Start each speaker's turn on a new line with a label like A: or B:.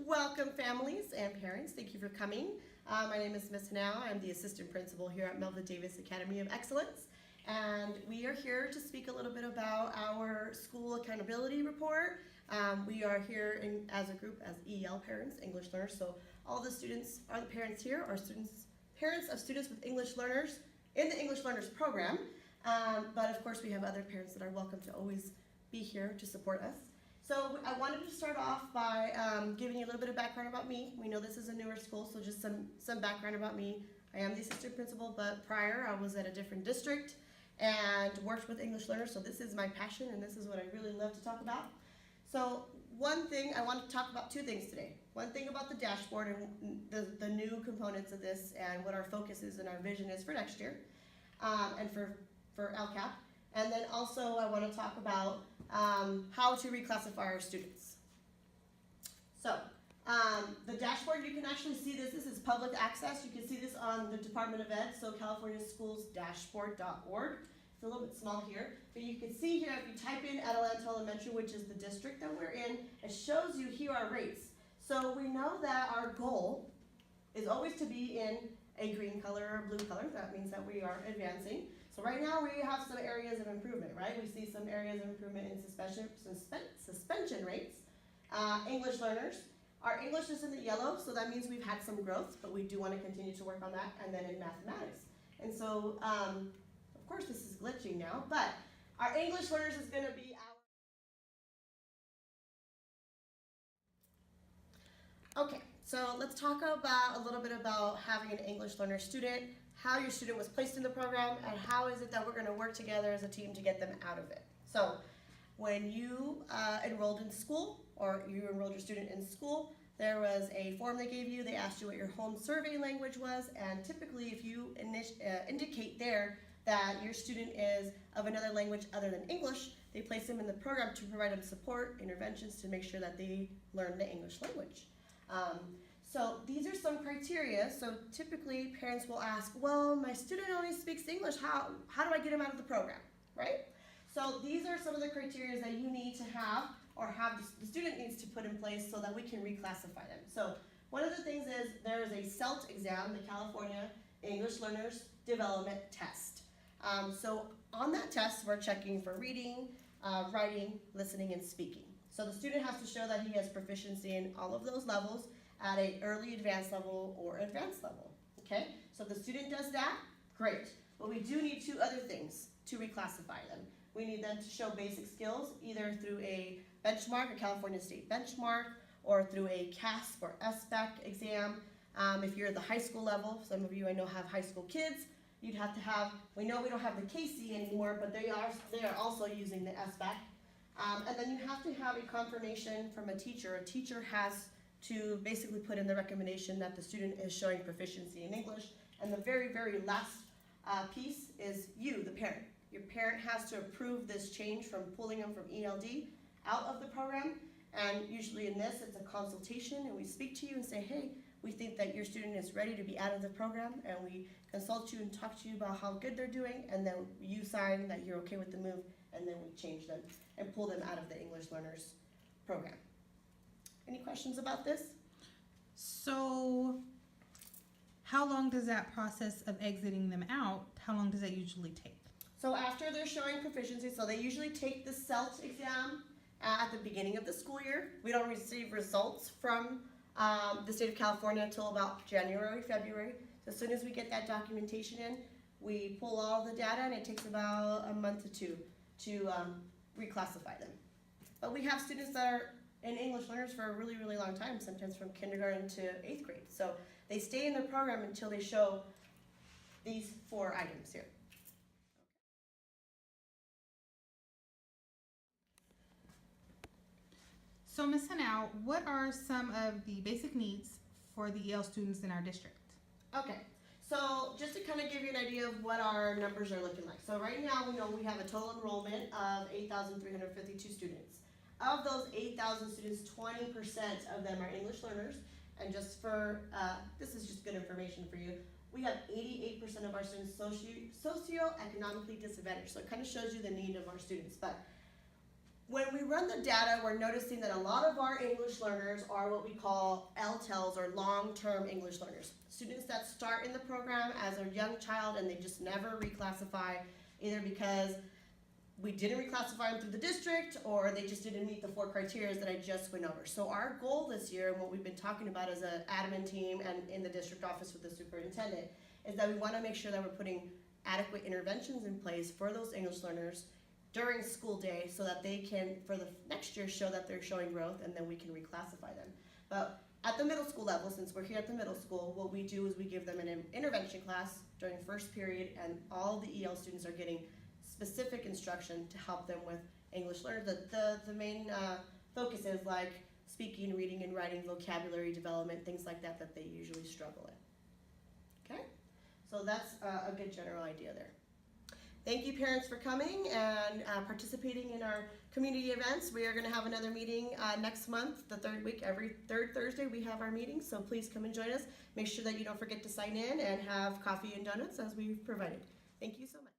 A: Welcome families and parents. Thank you for coming. My name is Miss Hanau. I'm the assistant principal here at Melvin Davis Academy of Excellence. And we are here to speak a little bit about our school accountability report. We are here as a group as EL parents, English learners. So all the students are the parents here are parents of students with English learners in the English Learners program. But of course we have other parents that are welcome to always be here to support us. So I wanted to start off by giving you a little bit of background about me. We know this is a newer school, so just some background about me. I am the assistant principal, but prior I was at a different district and worked with English learners, so this is my passion and this is what I really love to talk about. So one thing, I want to talk about two things today. One thing about the dashboard and the new components of this and what our focus is and our vision is for next year and for LCAP. And then also I want to talk about how to reclassify our students. So the dashboard, you can actually see this. This is public access. You can see this on the Department of Ed, so californiaschools-dashboard.org. It's a little bit small here, but you can see here if you type in Adelanto Elementary, which is the district that we're in, it shows you here our rates. So we know that our goal is always to be in a green color or blue color. That means that we are advancing. So right now we have some areas of improvement, right? We see some areas of improvement in suspension rates. English learners. Our English is in the yellow, so that means we've had some growth, but we do want to continue to work on that. And then in mathematics. And so, of course this is glitching now, but our English learners is going to be our... Okay, so let's talk about a little bit about having an English learner student, how your student was placed in the program, and how is it that we're going to work together as a team to get them out of it. So when you enrolled in school, or you enrolled your student in school, there was a form they gave you. They asked you what your home survey language was, and typically if you indicate there that your student is of another language other than English, they place them in the program to provide them support, interventions to make sure that they learn the English language. So these are some criteria. So typically parents will ask, well, my student only speaks English, how do I get him out of the program, right? So these are some of the criteria that you need to have, or the student needs to put in place so that we can reclassify them. So one of the things is there is a CELT exam, the California English Learners Development Test. So on that test, we're checking for reading, writing, listening, and speaking. So the student has to show that he has proficiency in all of those levels at an early advanced level or advanced level, okay? So if the student does that, great. But we do need two other things to reclassify them. We need them to show basic skills, either through a benchmark, a California State benchmark, or through a CASP or SBAC exam. If you're at the high school level, some of you I know have high school kids, you'd have to have, we know we don't have the KC anymore, but they are also using the SBAC. And then you have to have a confirmation from a teacher. A teacher has to basically put in the recommendation that the student is showing proficiency in English. And the very, very last piece is you, the parent. Your parent has to approve this change from pulling them from ELD out of the program. And usually in this, it's a consultation, and we speak to you and say, hey, we think that your student is ready to be out of the program, and we consult you and talk to you about how good they're doing, and then you sign that you're okay with the move, and then we change them and pull them out of the English Learners program. Any questions about this?
B: So how long does that process of exiting them out, how long does that usually take?
A: So after they're showing proficiency, so they usually take the CELT exam at the beginning of the school year. We don't receive results from the state of California until about January, February. So as soon as we get that documentation in, we pull all the data, and it takes about a month or two to reclassify them. But we have students that are in English learners for a really, really long time, sometimes from kindergarten to 8th grade. So they stay in the program until they show these 4 items here.
B: So Ms. Hanau, what are some of the basic needs for the EL students in our district?
A: Okay, so just to kind of give you an idea of what our numbers are looking like. So right now we know we have a total enrollment of 8,352 students. Of those 8,000 students, 20% of them are English learners. And just for, this is just good information for you, we have 88% of our students socioeconomically disadvantaged. So it kind of shows you the need of our students. But when we run the data, we're noticing that a lot of our English learners are what we call LTELs, or long-term English learners. Students that start in the program as a young child and they just never reclassify, either because we didn't reclassify them through the district or they just didn't meet the 4 criteria that I just went over. So our goal this year, and what we've been talking about as an admin team and in the district office with the superintendent, is that we want to make sure that we're putting adequate interventions in place for those English learners during school day so that they can, for the next year, show that they're showing growth, and then we can reclassify them. But at the middle school level, since we're here at the middle school, what we do is we give them an intervention class during first period, and all the EL students are getting specific instruction to help them with English learners. The main focus is like speaking, reading, and writing, vocabulary development, things like that that they usually struggle in. Okay? So that's a good general idea there. Thank you, parents, for coming and participating in our community events. We are going to have another meeting next month, the 3rd week. Every 3rd Thursday we have our meeting, so please come and join us. Make sure that you don't forget to sign in and have coffee and donuts as we've provided. Thank you so much.